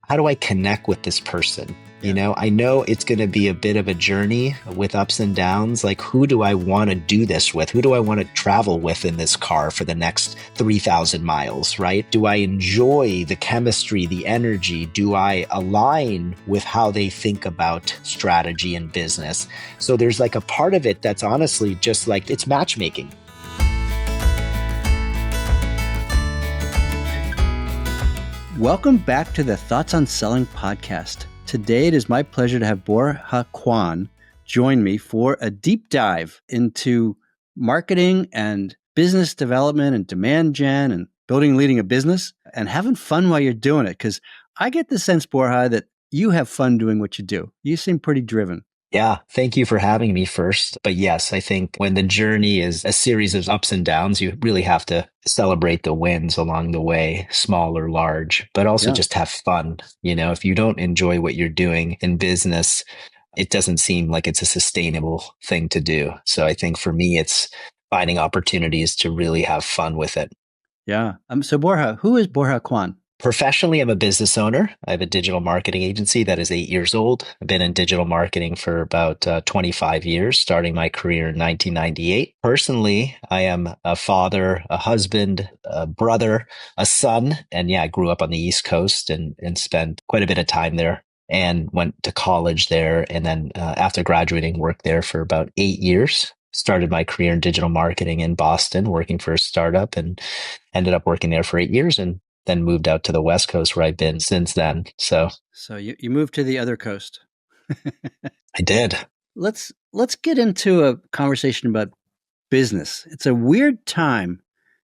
how do I connect with this person? Yeah. I know it's going to be a bit of a journey with ups and downs. Like, who do I want to do this with? Who do I want to travel with in this car for the next 3,000 miles, right? Do I enjoy the chemistry, the energy? Do I align with how they think about strategy and business? So there's like a part of it that's honestly just like, it's matchmaking. Welcome back to the Thoughts on Selling podcast. Today, it is my pleasure to have Borja Cuan join me for a deep dive into marketing and business development and demand gen and building and leading a business and having fun while you're doing it. Because I get the sense, Borja, that you have fun doing what you do. You seem pretty driven. Yeah, thank you for having me first. But yes, I think when the journey is a series of ups and downs, you really have to celebrate the wins along the way, small or large, but also just have fun. If you don't enjoy what you're doing in business, it doesn't seem like it's a sustainable thing to do. So I think for me, it's finding opportunities to really have fun with it. Yeah. So Borja, who is Borja Cuan? Professionally, I'm a business owner. I have a digital marketing agency that is 8 years old. I've been in digital marketing for about 25 years, starting my career in 1998. Personally, I am a father, a husband, a brother, a son. And I grew up on the East Coast and spent quite a bit of time there and went to college there. And then after graduating, worked there for about 8 years. Started my career in digital marketing in Boston, working for a startup, and ended up working there for 8 years and then moved out to the West Coast where I've been since then. So you moved to the other coast. I did. Let's get into a conversation about business. It's a weird time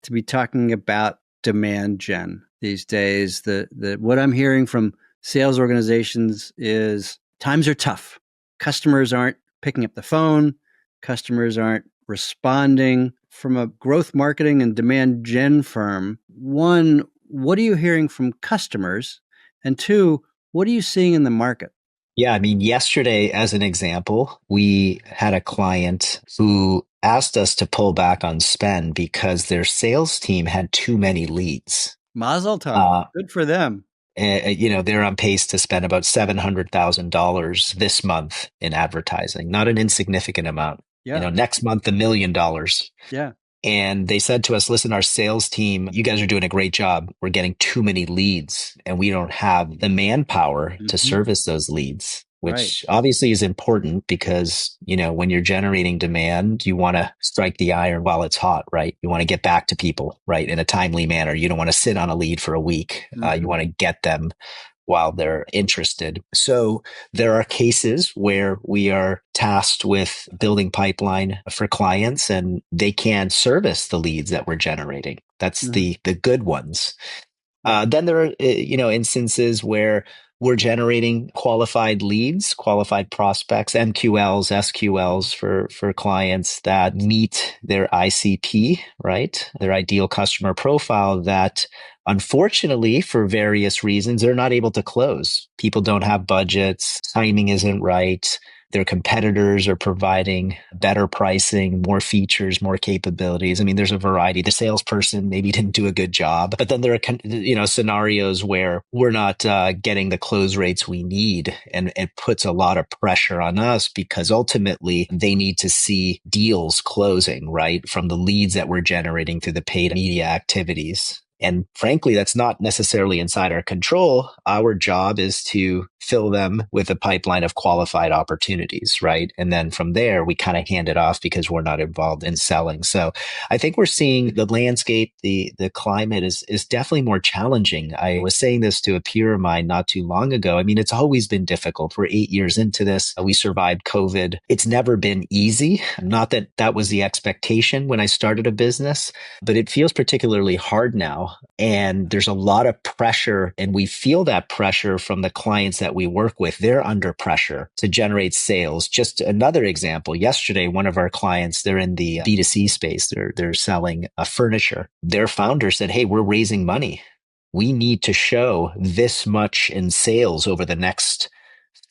to be talking about demand gen these days. The what I'm hearing from sales organizations is times are tough. Customers aren't picking up the phone. Customers aren't responding. From a growth marketing and demand gen firm, one, what are you hearing from customers? And two, what are you seeing in the market? Yeah, I mean, yesterday, as an example, we had a client who asked us to pull back on spend because their sales team had too many leads. Mazel tov. Good for them. They're on pace to spend about $700,000 this month in advertising, not an insignificant amount. Yeah. Next month, $1 million. Yeah. And they said to us, listen, our sales team, you guys are doing a great job. We're getting too many leads and we don't have the manpower to service those leads, which obviously is important because, when you're generating demand, you want to strike the iron while it's hot, right? You want to get back to people, right? In a timely manner. You don't want to sit on a lead for a week. You want to get them while they're interested. So there are cases where we are tasked with building pipeline for clients and they can service the leads that we're generating. That's the good ones. Then there are, instances where we're generating qualified leads, qualified prospects, MQLs, SQLs for clients that meet their ICP, right? Their ideal customer profile that unfortunately, for various reasons, they're not able to close. People don't have budgets, timing isn't right. Their competitors are providing better pricing, more features, more capabilities. I mean, there's a variety. The salesperson maybe didn't do a good job, but then there are, scenarios where we're not getting the close rates we need. And it puts a lot of pressure on us because ultimately they need to see deals closing, right? From the leads that we're generating through the paid media activities. And frankly, that's not necessarily inside our control. Our job is to fill them with a pipeline of qualified opportunities, right? And then from there, we kind of hand it off because we're not involved in selling. So I think we're seeing the landscape, the climate is definitely more challenging. I was saying this to a peer of mine not too long ago. I mean, it's always been difficult. We're 8 years into this. We survived COVID. It's never been easy. Not that that was the expectation when I started a business, but it feels particularly hard now. And there's a lot of pressure, and we feel that pressure from the clients that we work with. They're under pressure to generate sales. Just another example, yesterday, one of our clients, they're in the B2C space. They're selling furniture. Their founder said, hey, we're raising money. We need to show this much in sales over the next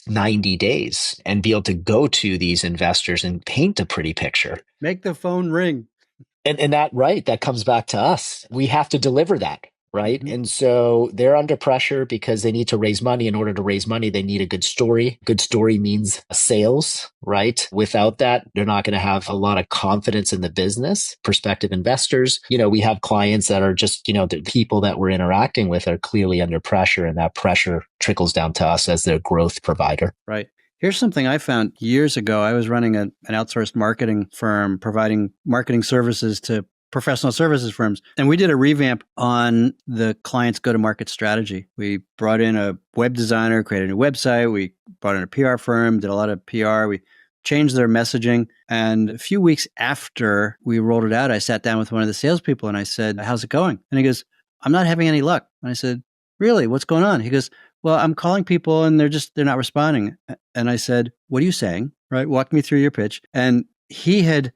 90 days and be able to go to these investors and paint a pretty picture. Make the phone ring. And that comes back to us. We have to deliver that. right? Mhm. And so they're under pressure because they need to raise money. In order to raise money, they need a good story. Good story means sales, right? Without that, they're not going to have a lot of confidence in the business. Prospective investors, we have clients that are just, the people that we're interacting with are clearly under pressure, and that pressure trickles down to us as their growth provider. Right. Here's something I found years ago. I was running an outsourced marketing firm providing marketing services to professional services firms. And we did a revamp on the client's go-to-market strategy. We brought in a web designer, created a new website. We brought in a PR firm, did a lot of PR. We changed their messaging. And a few weeks after we rolled it out, I sat down with one of the salespeople and I said, "How's it going?" And he goes, "I'm not having any luck." And I said, "Really? What's going on?" He goes, "Well, I'm calling people and they're not responding." And I said, "What are you saying?" Right? Walk me through your pitch. And he had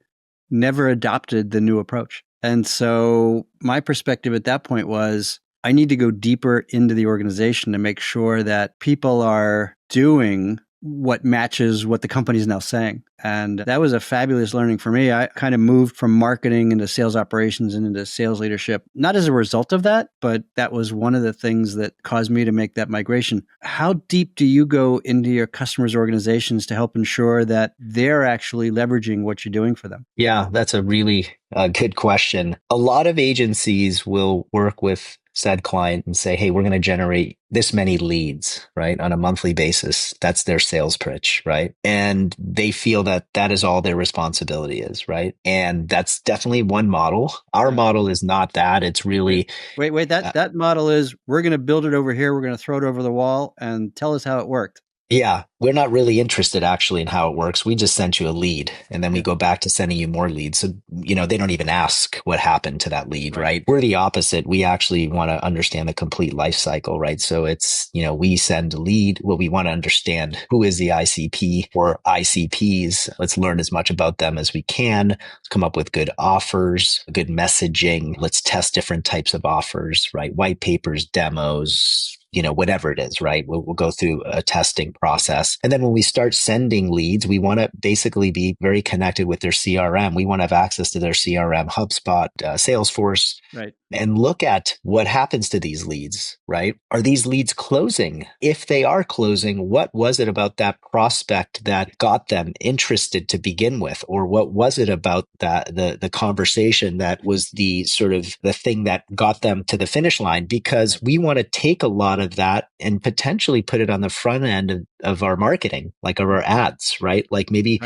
never adopted the new approach. And so my perspective at that point was I need to go deeper into the organization to make sure that people are doing what matches what the company is now saying. And that was a fabulous learning for me. I kind of moved from marketing into sales operations and into sales leadership, not as a result of that, but that was one of the things that caused me to make that migration. How deep do you go into your customers' organizations to help ensure that they're actually leveraging what you're doing for them? Yeah, that's a really good question. A lot of agencies will work with said client and say, hey, we're going to generate this many leads, right, on a monthly basis. That's their sales pitch, right? And they feel that that is all their responsibility is, right? And that's definitely one model. Our model is not that. It's really wait. That model is we're going to build it over here. We're going to throw it over the wall and tell us how it worked. Yeah, we're not really interested actually in how it works. We just sent you a lead and then we Yeah. go back to sending you more leads. So, they don't even ask what happened to that lead, right? We're the opposite. We actually want to understand the complete life cycle, right? So it's, we send a lead. Well, we want to understand who is the ICP or ICPs. Let's learn as much about them as we can. Let's come up with good offers, good messaging. Let's test different types of offers, right? White papers, demos, whatever it is, right? We'll go through a testing process. And then when we start sending leads, we want to basically be very connected with their CRM. We want to have access to their CRM, HubSpot, Salesforce, Right. and look at what happens to these leads, right? Are these leads closing? If they are closing, what was it about that prospect that got them interested to begin with? Or what was it about that, the conversation that was the sort of the thing that got them to the finish line? Because we want to take a lot of that and potentially put it on the front end of our marketing, like of our ads, right? Like maybe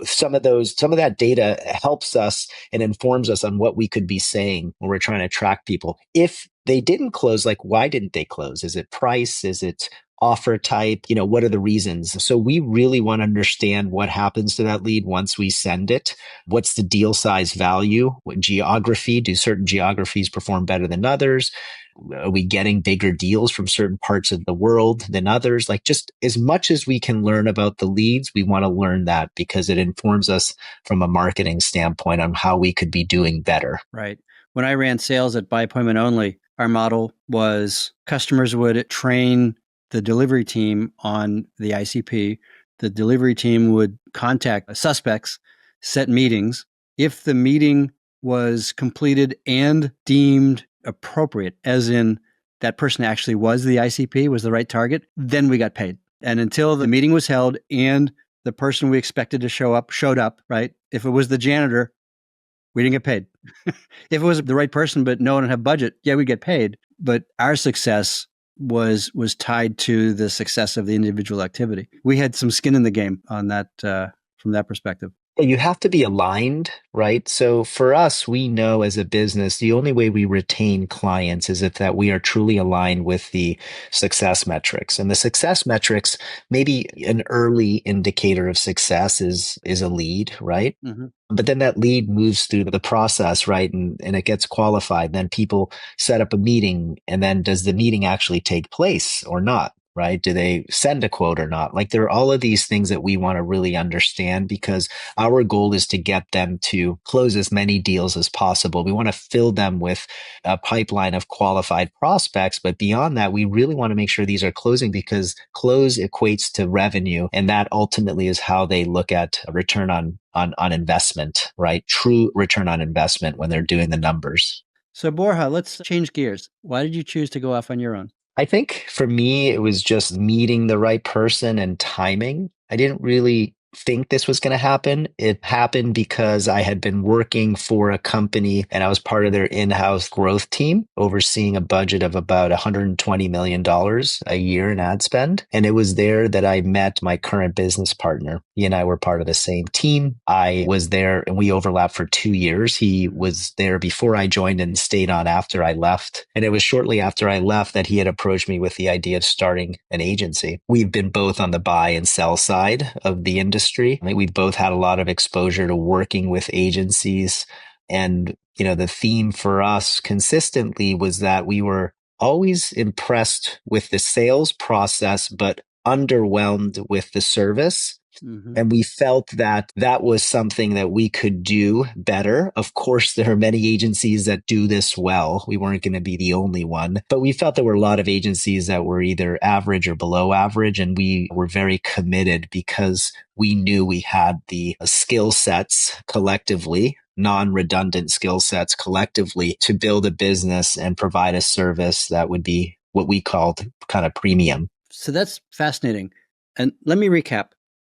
some of that data helps us and informs us on what we could be saying when we're trying to track people. If they didn't close, like why didn't they close? Is it price? Is it offer type? What are the reasons? So we really want to understand what happens to that lead once we send it. What's the deal size value? What geography? Do certain geographies perform better than others? Are we getting bigger deals from certain parts of the world than others? Like just as much as we can learn about the leads, we want to learn that because it informs us from a marketing standpoint on how we could be doing better. Right. When I ran sales at By Appointment Only, our model was customers would train the delivery team on the ICP. The delivery team would contact suspects, set meetings. If the meeting was completed and deemed appropriate, as in that person actually was the ICP, was the right target, then we got paid. And until the meeting was held and the person we expected to show up showed up, right? If it was the janitor, we didn't get paid. If it was the right person, but no one had budget, yeah, we get paid. But our success was tied to the success of the individual activity. We had some skin in the game on that from that perspective. You have to be aligned, right? So for us, we know as a business, the only way we retain clients is if that we are truly aligned with the success metrics. And the success metrics, maybe an early indicator of success is a lead, right? Mm-hmm. But then that lead moves through the process, right? And it gets qualified. Then people set up a meeting. And then does the meeting actually take place or not? Right? Do they send a quote or not? Like there are all of these things that we want to really understand because our goal is to get them to close as many deals as possible. We want to fill them with a pipeline of qualified prospects. But beyond that, we really want to make sure these are closing because close equates to revenue. And that ultimately is how they look at a return on investment, right? True return on investment when they're doing the numbers. So, Borja, let's change gears. Why did you choose to go off on your own? I think for me, it was just meeting the right person and timing. I didn't really think this was going to happen. It happened because I had been working for a company and I was part of their in-house growth team, overseeing a budget of about $120 million a year in ad spend. And it was there that I met my current business partner. He and I were part of the same team. I was there and we overlapped for 2 years. He was there before I joined and stayed on after I left. And it was shortly after I left that he had approached me with the idea of starting an agency. We've been both on the buy and sell side of the industry. I think we've both had a lot of exposure to working with agencies. And, the theme for us consistently was that we were always impressed with the sales process, but underwhelmed with the service. Mm-hmm. And we felt that that was something that we could do better. Of course, there are many agencies that do this well. We weren't going to be the only one, but we felt there were a lot of agencies that were either average or below average. And we were very committed because we knew we had the skill sets collectively, non-redundant skill sets collectively to build a business and provide a service that would be what we called kind of premium. So that's fascinating. And let me recap.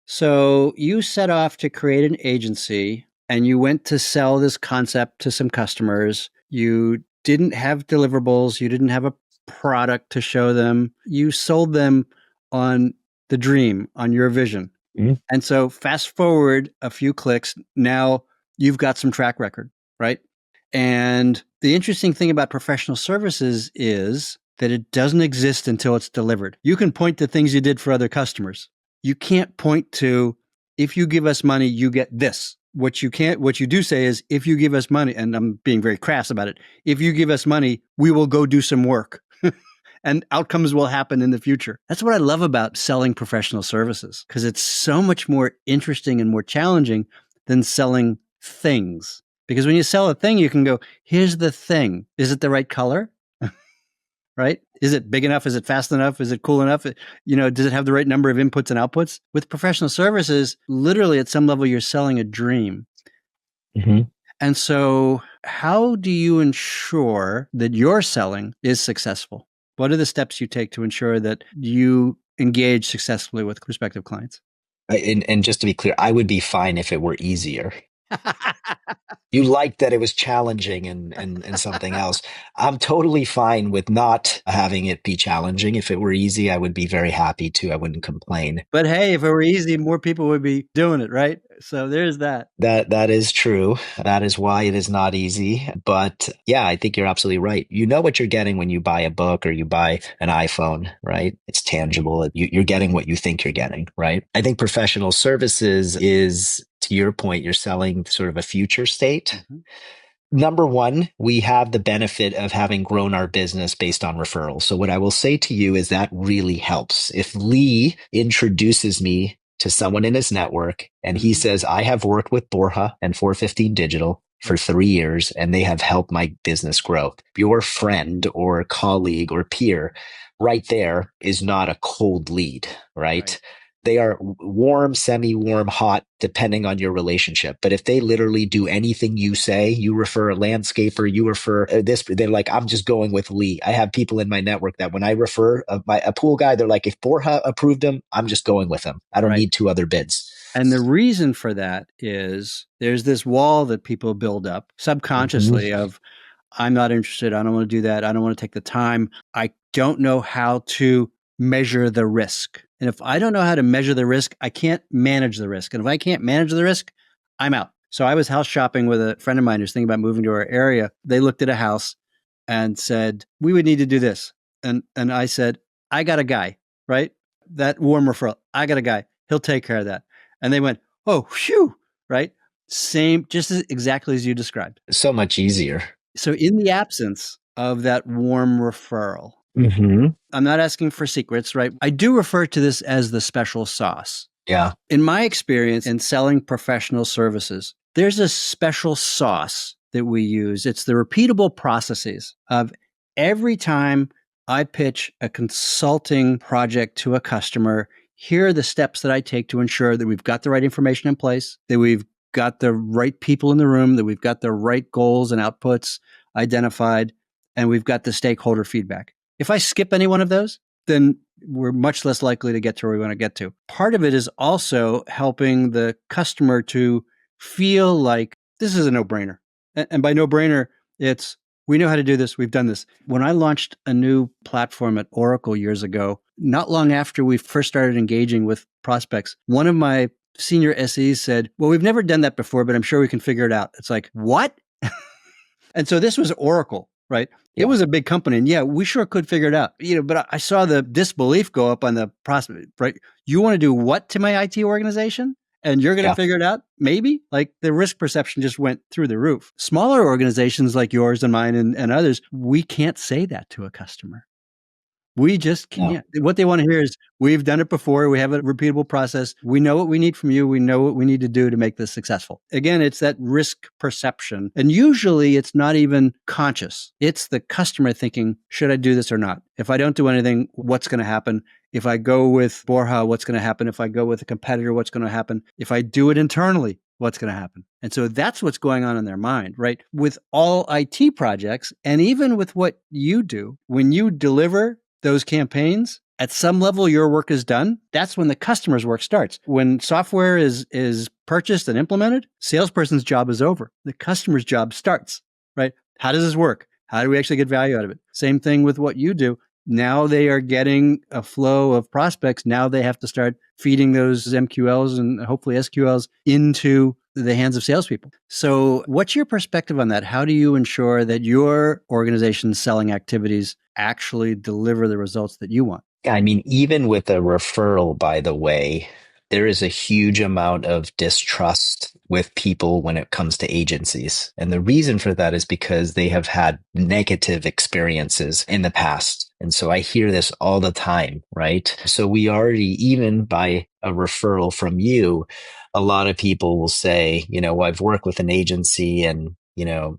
So you set off to create an agency and you went to sell this concept to some customers. You didn't have deliverables. You didn't have a product to show them. You sold them on the dream, on your vision. Mm-hmm. And so fast forward a few clicks. Now you've got some track record, right? And the interesting thing about professional services is that it doesn't exist until it's delivered. You can point to things you did for other customers. You can't point to, if you give us money, you get this. What you do say is, if you give us money, and I'm being very crass about it, if you give us money, we will go do some work and outcomes will happen in the future. That's what I love about selling professional services, because it's so much more interesting and more challenging than selling things. Because when you sell a thing, you can go, here's the thing. Is it the right color? Right? Is it big enough? Is it fast enough? Is it cool enough? Does it have the right number of inputs and outputs? With professional services, literally at some level, you're selling a dream. Mm-hmm. And so how do you ensure that your selling is successful? What are the steps you take to ensure that you engage successfully with prospective clients? And just to be clear, I would be fine if it were easier. You liked that it was challenging and something else. I'm totally fine with not having it be challenging. If it were easy, I would be very happy to. I wouldn't complain. But hey, if it were easy, more people would be doing it, right? So there's that. That is true. That is why it is not easy. But yeah, I think you're absolutely right. You know what you're getting when you buy a book or you buy an iPhone, right? It's tangible. You're getting what you think you're getting, right? I think professional services is, to your point, you're selling sort of a future state. Mm-hmm. Number one, we have the benefit of having grown our business based on referrals. So what I will say to you is that really helps. If Lee introduces me to someone in his network and he says, I have worked with Borja and Four15 Digital for 3 years and they have helped my business grow. Your friend or colleague or peer right there is not a cold lead, right? They are warm, semi-warm, hot, depending on your relationship. But if they literally do anything you say, you refer a landscaper, you refer this, they're like, I'm just going with Lee. I have people in my network that when I refer a pool guy, they're like, if Borja approved him, I'm just going with him. I don't need 2 other bids. And the reason for that is there's this wall that people build up subconsciously of, I'm not interested. I don't want to do that. I don't want to take the time. I don't know how to measure the risk. And if I don't know how to measure the risk, I can't manage the risk. And if I can't manage the risk, I'm out. So I was house shopping with a friend of mine who's thinking about moving to our area. They looked at a house and said, we would need to do this. And I said, I got a guy, right? That warm referral. I got a guy. He'll take care of that. And they went, oh, phew, right? Same, just exactly as you described. So much easier. So in the absence of that warm referral, I'm not asking for secrets, right? I do refer to this as the special sauce. Yeah. In my experience in selling professional services, there's a special sauce that we use. It's the repeatable processes of every time I pitch a consulting project to a customer, here are the steps that I take to ensure that we've got the right information in place, that we've got the right people in the room, that we've got the right goals and outputs. identified, and we've got the stakeholder feedback. If I skip any one of those, then we're much less likely to get to where we want to get to. Part of it is also helping the customer to feel like this is a no-brainer. And by no-brainer, it's we know how to do this. We've done this. When I launched a new platform at Oracle years ago, not long after we first started engaging with prospects, one of my senior SEs said, well, we've never done that before, but I'm sure we can figure it out. It's like, what? And so this was Oracle, right? Yeah. It was a big company. And yeah, we sure could figure it out. But I saw the disbelief go up on the prospect, right? You want to do what to my IT organization? And you're going to figure it out? Maybe? Like the risk perception just went through the roof. Smaller organizations like yours and mine and others, we can't say that to a customer. We just can't. No. What they want to hear is, we've done it before. We have a repeatable process. We know what we need from you. We know what we need to do to make this successful. Again, it's that risk perception. And usually it's not even conscious. It's the customer thinking, should I do this or not? If I don't do anything, what's going to happen? If I go with Borja, what's going to happen? If I go with a competitor, what's going to happen? If I do it internally, what's going to happen? And so that's what's going on in their mind, right? With all IT projects, and even with what you do, when you deliver those campaigns, at some level your work is done. That's when the customer's work starts. When software is purchased and implemented, salesperson's job is over. The customer's job starts, right? How does this work? How do we actually get value out of it? Same thing with what you do. Now they are getting a flow of prospects. Now they have to start feeding those MQLs and hopefully SQLs into the hands of salespeople. So what's your perspective on that? How do you ensure that your organization's selling activities actually deliver the results that you want? Yeah, I mean, even with a referral, by the way, there is a huge amount of distrust with people when it comes to agencies. And the reason for that is because they have had negative experiences in the past. And so I hear this all the time, right? So we already, even by a referral from you, a lot of people will say, I've worked with an agency and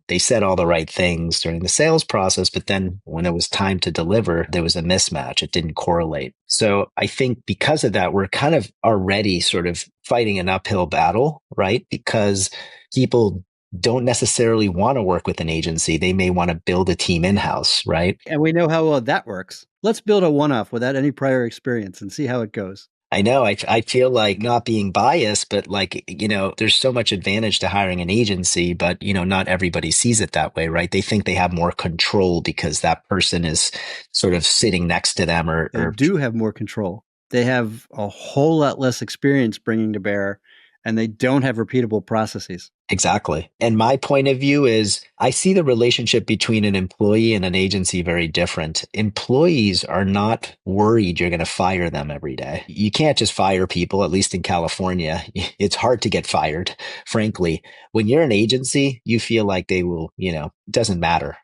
they said all the right things during the sales process, but then when it was time to deliver, there was a mismatch. It didn't correlate. So I think because of that, we're kind of already sort of fighting an uphill battle, right? Because people don't necessarily want to work with an agency. They may want to build a team in-house, right? And we know how well that works. Let's build a one-off without any prior experience and see how it goes. I know. I feel like, not being biased, but there's so much advantage to hiring an agency, but, not everybody sees it that way, right? They think they have more control because that person is sort of sitting next to them They do have more control. They have a whole lot less experience bringing to bear, and they don't have repeatable processes. Exactly. And my point of view is I see the relationship between an employee and an agency very different. Employees are not worried you're going to fire them every day. You can't just fire people, at least in California. It's hard to get fired, frankly. When you're an agency, you feel like they will, it doesn't matter.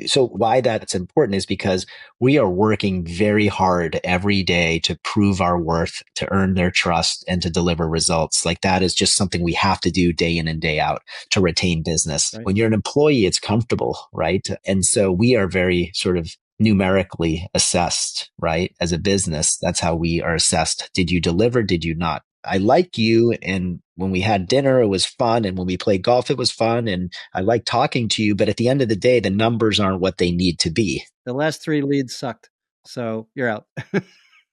So why that's important is because we are working very hard every day to prove our worth, to earn their trust, and to deliver results. Like, that is just something we have to do day in and day out to retain business. Right. When you're an employee, it's comfortable, right? And so we are very sort of numerically assessed, right? As a business, that's how we are assessed. Did you deliver? Did you not? I like you. And when we had dinner, it was fun. And when we played golf, it was fun. And I like talking to you. But at the end of the day, the numbers aren't what they need to be. The last 3 leads sucked. So you're out.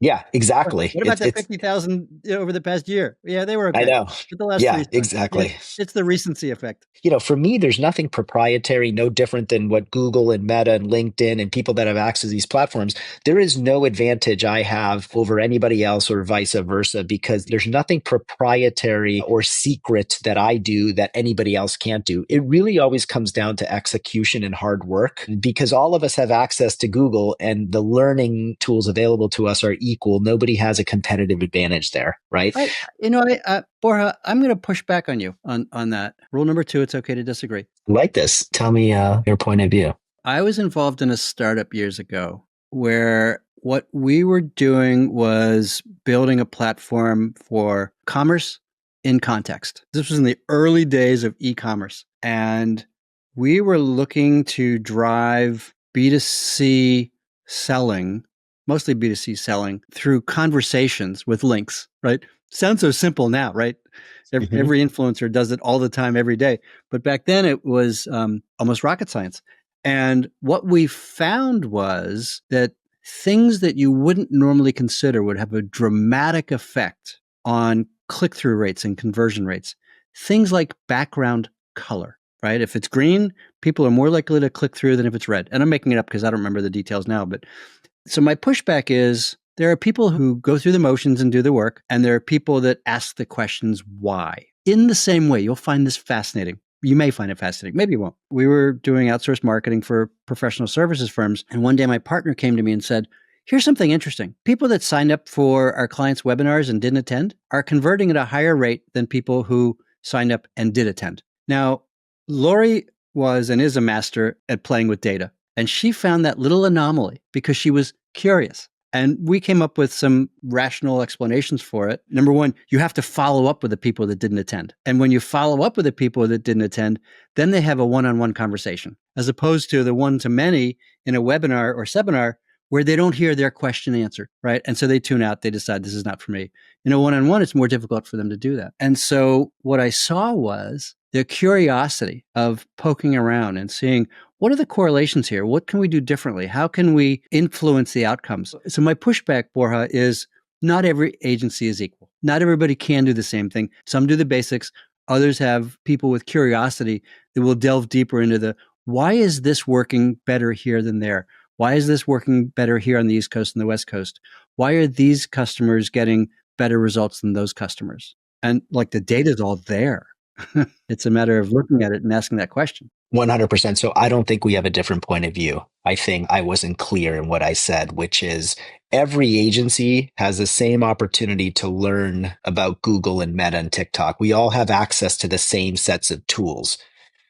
Yeah, exactly. What about the 50,000 over the past year? Yeah, they were okay. I know. But the last 3 exactly. It's the recency effect. For me, there's nothing proprietary, no different than what Google and Meta and LinkedIn and people that have access to these platforms. There is no advantage I have over anybody else or vice versa, because there's nothing proprietary or secret that I do that anybody else can't do. It really always comes down to execution and hard work, because all of us have access to Google and the learning tools available to us are equal. Nobody has a competitive advantage there, right? Borja, I'm going to push back on you on that. Rule number 2, it's okay to disagree. Like this. Tell me your point of view. I was involved in a startup years ago where what we were doing was building a platform for commerce in context. This was in the early days of e-commerce. And we were looking to drive B2C selling, mostly B2C selling, through conversations with links, right? Sounds so simple now, right? Every influencer does it all the time, every day. But back then it was almost rocket science. And what we found was that things that you wouldn't normally consider would have a dramatic effect on click-through rates and conversion rates. Things like background color, right? If it's green, people are more likely to click through than if it's red. And I'm making it up because I don't remember the details now. But so my pushback is there are people who go through the motions and do the work, and there are people that ask the questions why. In the same way, you'll find this fascinating. You may find it fascinating. Maybe you won't. We were doing outsourced marketing for professional services firms. And one day my partner came to me and said, here's something interesting. People that signed up for our clients' webinars and didn't attend are converting at a higher rate than people who signed up and did attend. Now, Lori was and is a master at playing with data. And she found that little anomaly because she was curious. And we came up with some rational explanations for it. Number one, you have to follow up with the people that didn't attend. And when you follow up with the people that didn't attend, then they have a one-on-one conversation, as opposed to the one-to-many in a webinar or seminar where they don't hear their question answered, right? And so they tune out, they decide this is not for me. In a one-on-one, it's more difficult for them to do that. And so what I saw was the curiosity of poking around and seeing, what are the correlations here? What can we do differently? How can we influence the outcomes? So my pushback, Borja, is not every agency is equal. Not everybody can do the same thing. Some do the basics. Others have people with curiosity that will delve deeper into the, why is this working better here than there? Why is this working better here on the East Coast and the West Coast? Why are these customers getting better results than those customers? And like the data is all there. It's a matter of looking at it and asking that question. 100%. So I don't think we have a different point of view. I think I wasn't clear in what I said, which is every agency has the same opportunity to learn about Google and Meta and TikTok. We all have access to the same sets of tools.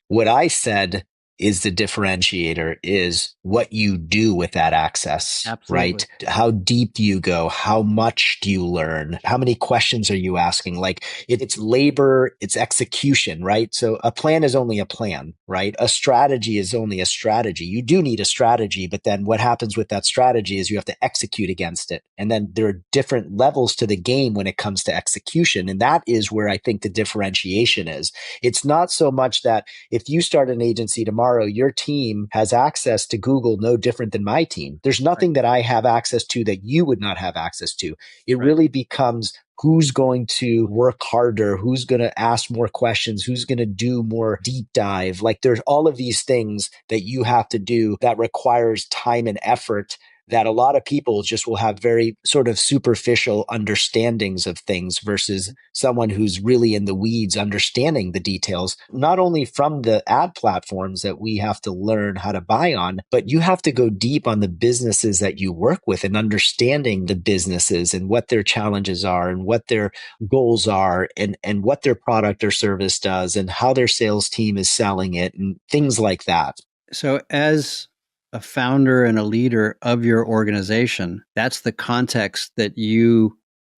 What I said is the differentiator is what you do with that access, Absolutely. Right? How deep do you go? How much do you learn? How many questions are you asking? Like it's labor, it's execution, right? So a plan is only a plan, right? A strategy is only a strategy. You do need a strategy, but then what happens with that strategy is you have to execute against it. And then there are different levels to the game when it comes to execution. And that is where I think the differentiation is. It's not so much that if you start an agency tomorrow, your team has access to Google no different than my team. There's nothing that I have access to that you would not have access to. It really becomes who's going to work harder, who's going to ask more questions, who's going to do more deep dive. Like there's all of these things that you have to do that requires time and effort that a lot of people just will have very sort of superficial understandings of things versus someone who's really in the weeds understanding the details, not only from the ad platforms that we have to learn how to buy on, but you have to go deep on the businesses that you work with and understanding the businesses and what their challenges are and what their goals are and what their product or service does and how their sales team is selling it and things like that. So as a founder and a leader of your organization, that's the context that you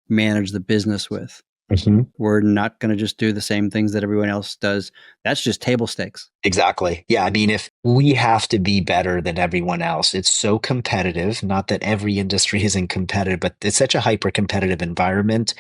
manage the business with. Mm-hmm. We're not going to just do the same things that everyone else does. That's just table stakes. Exactly. Yeah. I mean, if we have to be better than everyone else, it's so competitive. Not that every industry isn't competitive, but it's such a hyper competitive environment.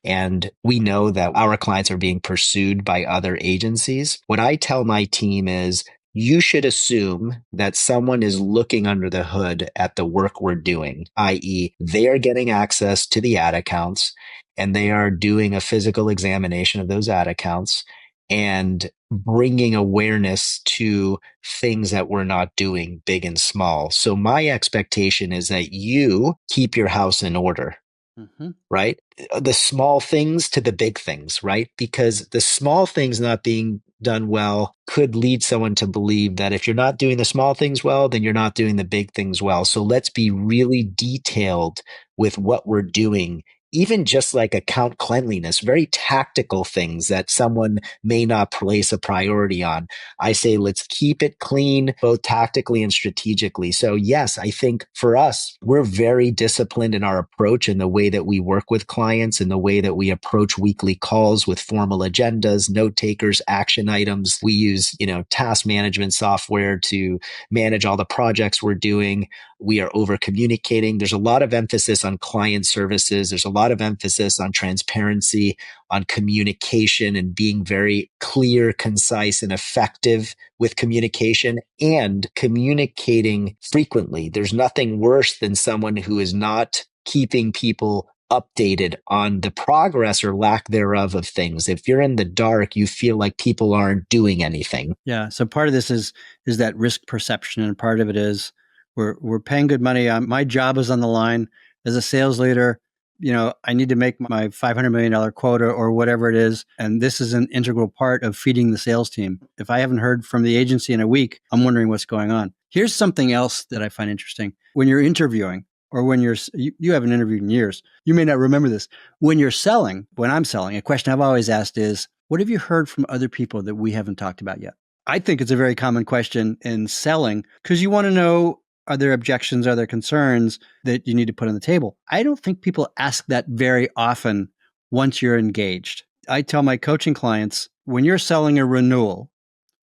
And we know that our clients are being pursued by other agencies. What I tell my team is, you should assume that someone is looking under the hood at the work we're doing, i.e., they are getting access to the ad accounts and they are doing a physical examination of those ad accounts and bringing awareness to things that we're not doing, big and small. So my expectation is that you keep your house in order. Mm-hmm. Right? The small things to the big things, right? Because the small things not being done well could lead someone to believe that if you're not doing the small things well, then you're not doing the big things well. So let's be really detailed with what we're doing, even just like account cleanliness, very tactical things that someone may not place a priority on. I say, let's keep it clean, both tactically and strategically. So yes, I think for us, we're very disciplined in our approach and the way that we work with clients and the way that we approach weekly calls with formal agendas, note takers, action items. We use, task management software to manage all the projects we're doing. We are over communicating. There's a lot of emphasis on client services. There's a lot lot of emphasis on transparency, on communication, and being very clear, concise, and effective with communication, and communicating frequently. There's nothing worse than someone who is not keeping people updated on the progress or lack thereof of things. If you're in the dark, you feel like people aren't doing anything. Yeah. So part of this is that risk perception, and part of it is we're paying good money. My job is on the line as a sales leader. I need to make my $500 million quota or whatever it is. And this is an integral part of feeding the sales team. If I haven't heard from the agency in a week, I'm wondering what's going on. Here's something else that I find interesting. When you're interviewing, or when you haven't interviewed in years, you may not remember this. When I'm selling, a question I've always asked is, what have you heard from other people that we haven't talked about yet? I think it's a very common question in selling, because you want to know, are there objections, are there concerns that you need to put on the table? I don't think people ask that very often once you're engaged. I tell my coaching clients, when you're selling a renewal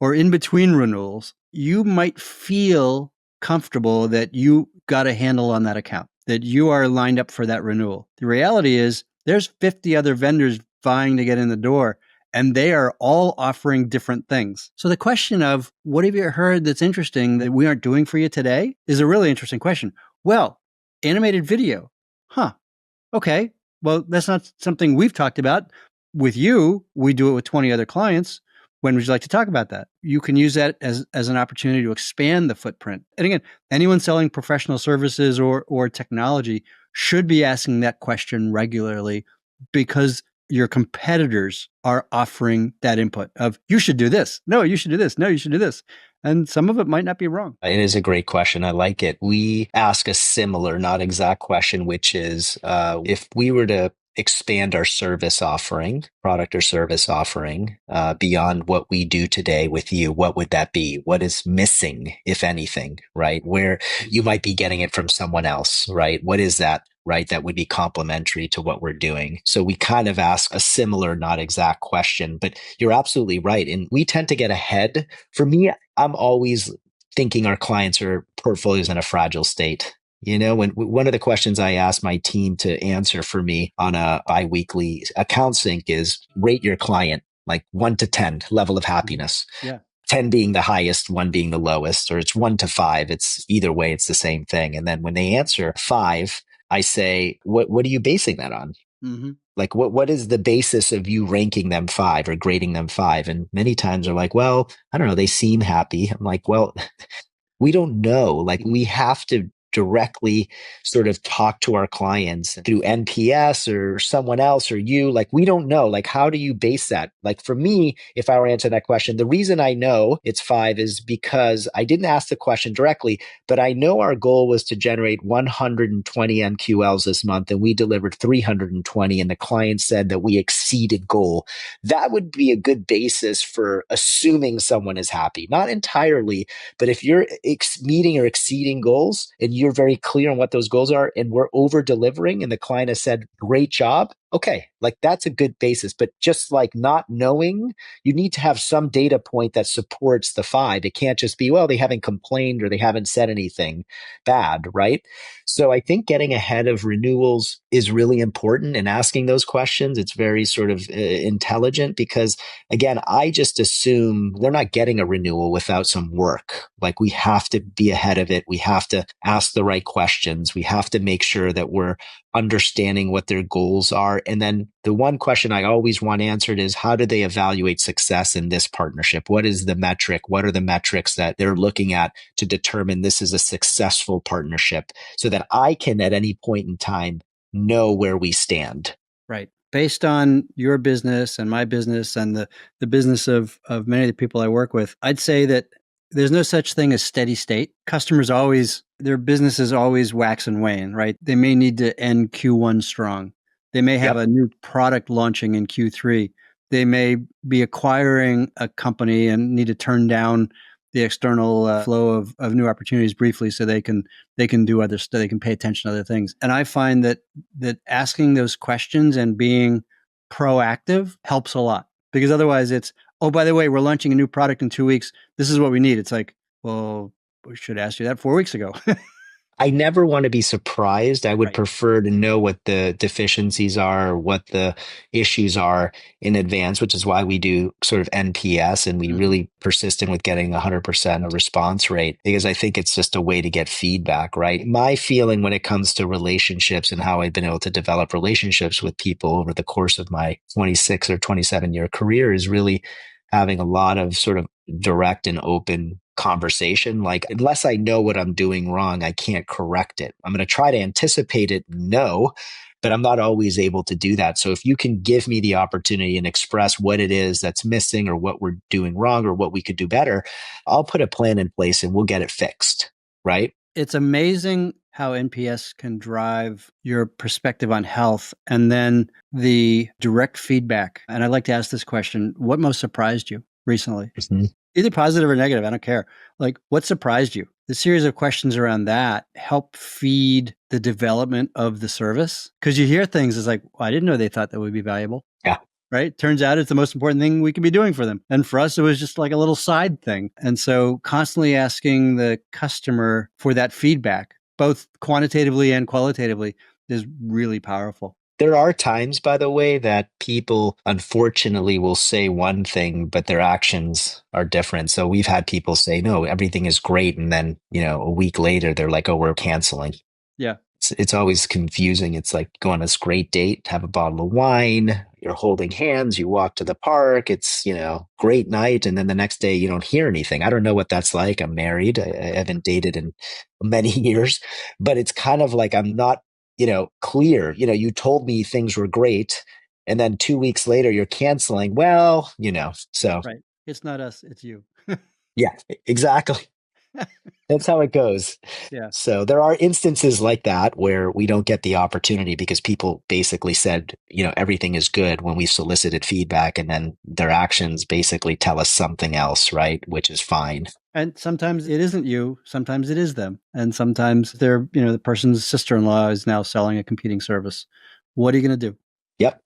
or in between renewals, you might feel comfortable that you got a handle on that account, that you are lined up for that renewal. The reality is there's 50 other vendors vying to get in the door, and they are all offering different things. So the question of what have you heard that's interesting that we aren't doing for you today is a really interesting question. Well, animated video. Huh. Okay. Well, that's not something we've talked about with you. We do it with 20 other clients. When would you like to talk about that? You can use that as an opportunity to expand the footprint. And again, anyone selling professional services or technology should be asking that question regularly, because your competitors are offering that input of, you should do this. No, you should do this. No, you should do this. And some of it might not be wrong. It is a great question. I like it. We ask a similar, not exact question, which is if we were to expand our service offering, product or service offering, beyond what we do today with you, what would that be? What is missing, if anything, right? Where you might be getting it from someone else, right? What is that? Right, that would be complementary to what we're doing. So we kind of ask a similar, not exact question, but you're absolutely right. And we tend to get ahead. For me, I'm always thinking our clients or portfolios in a fragile state. When one of the questions I ask my team to answer for me on a biweekly account sync is rate your client, like 1 to 10 level of happiness. Yeah. 10 being the highest, 1 being the lowest, or it's 1 to 5. It's either way, it's the same thing. And then when they answer 5, I say, what are you basing that on? Mm-hmm. Like, what is the basis of you ranking them 5 or grading them 5? And many times they're like, well, I don't know, they seem happy. I'm like, well, we don't know. Like, we have to directly sort of talk to our clients through NPS or someone else or you. Like, we don't know. Like, how do you base that? Like, for me, if I were to answer that question, the reason I know it's 5 is because I didn't ask the question directly, but I know our goal was to generate 120 MQLs this month, and we delivered 320, and the client said that we exceeded goal. That would be a good basis for assuming someone is happy. Not entirely, but if you're meeting or exceeding goals and you're very clear on what those goals are, and we're over delivering and the client has said, great job. Okay. Like, that's a good basis, but just like not knowing, you need to have some data point that supports the 5. It can't just be, well, they haven't complained or they haven't said anything bad. Right. So I think getting ahead of renewals is really important, and asking those questions. It's very sort of intelligent, because again, I just assume they're not getting a renewal without some work. Like, we have to be ahead of it. We have to ask the right questions. We have to make sure that we're understanding what their goals are. And then the one question I always want answered is, how do they evaluate success in this partnership? What is the metric? What are the metrics that they're looking at to determine this is a successful partnership, so that I can at any point in time know where we stand? Right. Based on your business and my business and the business of many of the people I work with, I'd say that there's no such thing as steady state. Their businesses always wax and wane, right? They may need to end Q1 strong. They may have a new product launching in Q3. They may be acquiring a company and need to turn down the external flow of new opportunities briefly, so they can do other stuff. They can pay attention to other things. And I find that asking those questions and being proactive helps a lot, because otherwise it's, oh, by the way, we're launching a new product in 2 weeks. This is what we need. It's like, well, we should ask you that 4 weeks ago. I never want to be surprised. I would Right. prefer to know what the deficiencies are, what the issues are in advance, which is why we do sort of NPS and we Hmm. really persistent with getting 100% a response rate because I think it's just a way to get feedback, right? My feeling when it comes to relationships and how I've been able to develop relationships with people over the course of my 26 or 27-year career is really having a lot of sort of direct and open conversation. Like, unless I know what I'm doing wrong, I can't correct it. I'm going to try to anticipate it, no, but I'm not always able to do that. So if you can give me the opportunity and express what it is that's missing or what we're doing wrong or what we could do better, I'll put a plan in place and we'll get it fixed. Right. It's amazing how NPS can drive your perspective on health and then the direct feedback. And I'd like to ask this question: what most surprised you recently? Mm-hmm. Either positive or negative, I don't care. Like, what surprised you? The series of questions around that help feed the development of the service. Because you hear things, it's like, well, I didn't know they thought that would be valuable. Yeah. Right? Turns out it's the most important thing we could be doing for them. And for us, it was just like a little side thing. And so constantly asking the customer for that feedback, both quantitatively and qualitatively, is really powerful. There are times, by the way, that people unfortunately will say one thing, but their actions are different. So we've had people say, no, everything is great. And then, a week later, they're like, oh, we're canceling. Yeah. It's always confusing. It's like go on this great date, have a bottle of wine, you're holding hands, you walk to the park. It's, great night. And then the next day you don't hear anything. I don't know what that's like. I'm married. I haven't dated in many years, but it's kind of like I'm not, clear. You told me things were great. And then 2 weeks later you're canceling. Well, so Right. It's not us, it's you. yeah, exactly. That's how it goes. Yeah. So there are instances like that where we don't get the opportunity because people basically said, everything is good when we solicited feedback and then their actions basically tell us something else, right? Which is fine. And sometimes it isn't you, sometimes it is them. And sometimes they're, the person's sister-in-law is now selling a competing service. What are you going to do? Yep.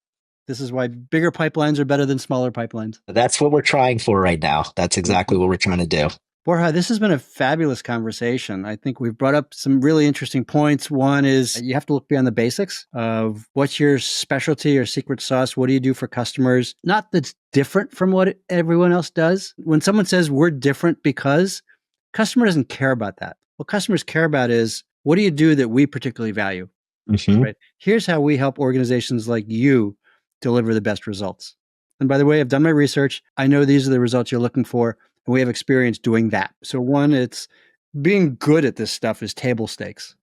This is why bigger pipelines are better than smaller pipelines. That's what we're trying for right now. That's exactly what we're trying to do. Borja, this has been a fabulous conversation. I think we've brought up some really interesting points. One is you have to look beyond the basics of what's your specialty or secret sauce. What do you do for customers? Not that's different from what everyone else does. When someone says we're different because, customer doesn't care about that. What customers care about is what do you do that we particularly value? Mm-hmm. Right. Here's how we help organizations like you deliver the best results. And by the way, I've done my research. I know these are the results you're looking for. And we have experience doing that. So one, it's being good at this stuff is table stakes,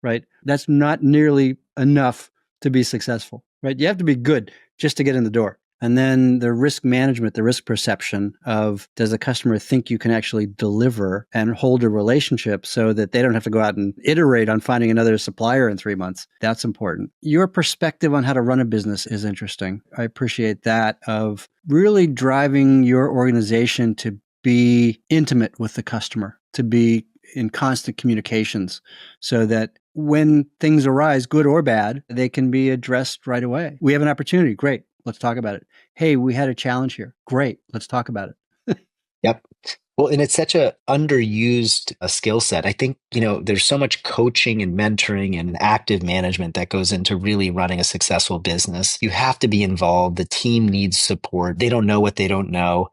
right? That's not nearly enough to be successful, right? You have to be good just to get in the door. And then the risk management, the risk perception of does the customer think you can actually deliver and hold a relationship so that they don't have to go out and iterate on finding another supplier in 3 months. That's important. Your perspective on how to run a business is interesting. I appreciate that of really driving your organization to be intimate with the customer, to be in constant communications so that when things arise, good or bad, they can be addressed right away. We have an opportunity. Great. Let's talk about it. Hey, we had a challenge here. Great. Let's talk about it. Yep. Well, and it's such a underused skill set. I think, there's so much coaching and mentoring and active management that goes into really running a successful business. You have to be involved. The team needs support. They don't know what they don't know.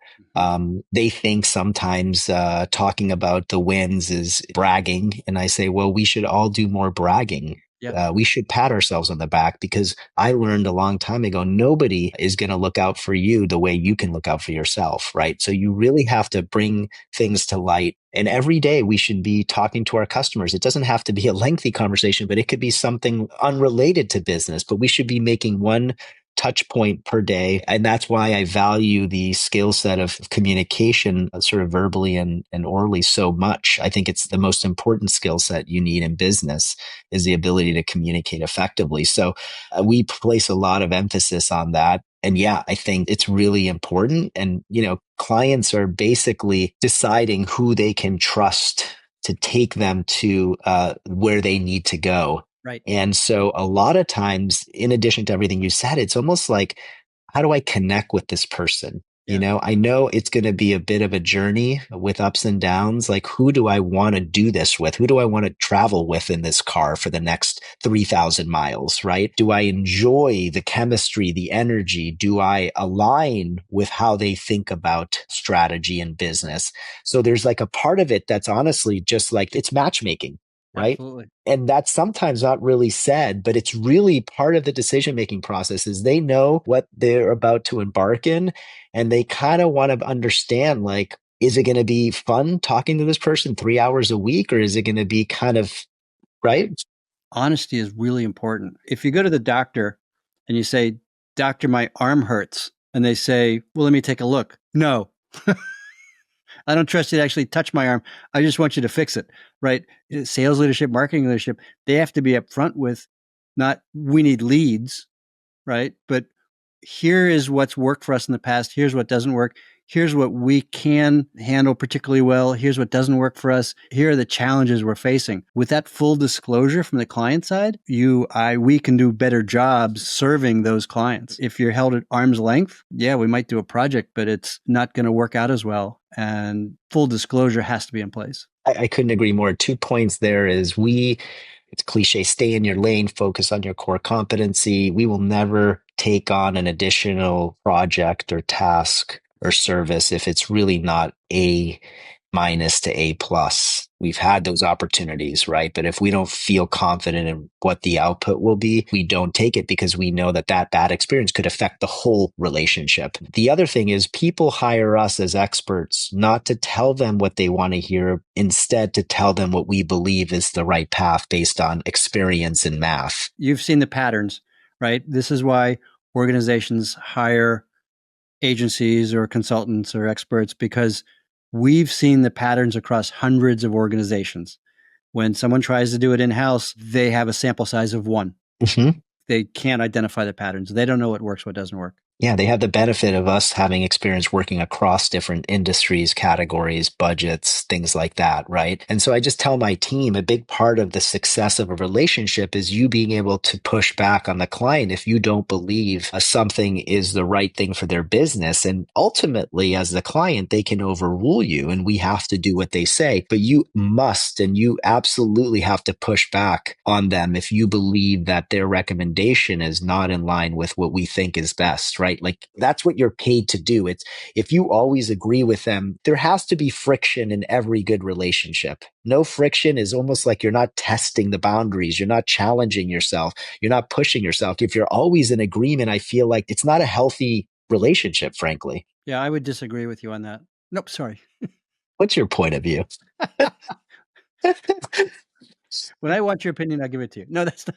They think sometimes talking about the wins is bragging. And I say, well, we should all do more bragging. Yep. We should pat ourselves on the back because I learned a long time ago, nobody is going to look out for you the way you can look out for yourself, right? So you really have to bring things to light. And every day we should be talking to our customers. It doesn't have to be a lengthy conversation, but it could be something unrelated to business, but we should be making one touch point per day. And that's why I value the skill set of communication, sort of verbally and orally so much. I think it's the most important skill set you need in business is the ability to communicate effectively. So we place a lot of emphasis on that. And yeah, I think it's really important. And, clients are basically deciding who they can trust to take them to where they need to go. Right. And so a lot of times, in addition to everything you said, it's almost like, how do I connect with this person? You know, I know it's going to be a bit of a journey with ups and downs. Like, who do I want to do this with? Who do I want to travel with in this car for the next 3,000 miles, right? Do I enjoy the chemistry, the energy? Do I align with how they think about strategy and business? So there's like a part of it that's honestly just like it's matchmaking, right? Absolutely. And that's sometimes not really said, but it's really part of the decision-making process is they know what they're about to embark in. And they kind of want to understand, like, is it going to be fun talking to this person 3 hours a week, or is it going to be kind of, right? Honesty is really important. If you go to the doctor and you say, "Doctor, my arm hurts," and they say, "Well, let me take a look." No, I don't trust you to actually touch my arm. I just want you to fix it, right? Sales leadership, marketing leadership, they have to be upfront with not, we need leads, right? But here is what's worked for us in the past. Here's what doesn't work. Here's what we can handle particularly well. Here's what doesn't work for us. Here are the challenges we're facing. With that full disclosure from the client side, we can do better jobs serving those clients. If you're held at arm's length, yeah, we might do a project, but it's not going to work out as well. And full disclosure has to be in place. I couldn't agree more. 2 points there is it's cliche, stay in your lane, focus on your core competency. We will never take on an additional project or task or service if it's really not A- to A+. We've had those opportunities, right? But if we don't feel confident in what the output will be, we don't take it because we know that bad experience could affect the whole relationship. The other thing is people hire us as experts, not to tell them what they want to hear, instead to tell them what we believe is the right path based on experience and math. You've seen the patterns, right? This is why organizations hire agencies or consultants or experts, because we've seen the patterns across hundreds of organizations. When someone tries to do it in-house, they have a sample size of one. Mm-hmm. They can't identify the patterns. They don't know what works, what doesn't work. Yeah, they have the benefit of us having experience working across different industries, categories, budgets, things like that, right? And so I just tell my team a big part of the success of a relationship is you being able to push back on the client if you don't believe something is the right thing for their business. And ultimately, as the client, they can overrule you and we have to do what they say. But you must and you absolutely have to push back on them if you believe that their recommendation is not in line with what we think is best, right? Like that's what you're paid to do. It's if you always agree with them, there has to be friction in every good relationship. No friction is almost like you're not testing the boundaries. You're not challenging yourself. You're not pushing yourself. If you're always in agreement, I feel like it's not a healthy relationship, frankly. Yeah, I would disagree with you on that. Nope, sorry. What's your point of view? When I want your opinion, I'll give it to you. No, that's not.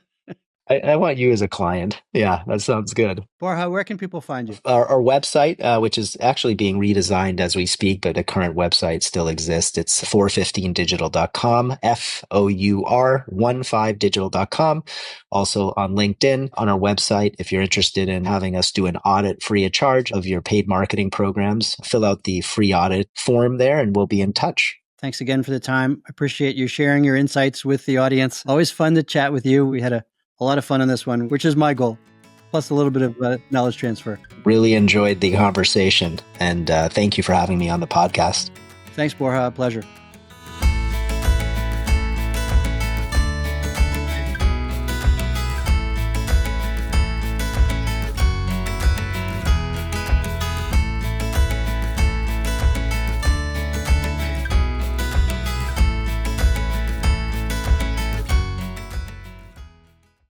I want you as a client. Yeah, that sounds good. Borja, where can people find you? Our website, which is actually being redesigned as we speak, but the current website still exists. It's four15digital.com, FOUR15digital.com. Also on LinkedIn, on our website. If you're interested in having us do an audit free of charge of your paid marketing programs, fill out the free audit form there and we'll be in touch. Thanks again for the time. I appreciate you sharing your insights with the audience. Always fun to chat with you. We had a lot of fun on this one, which is my goal, plus a little bit of knowledge transfer. Really enjoyed the conversation, and thank you for having me on the podcast. Thanks, Borja. Pleasure.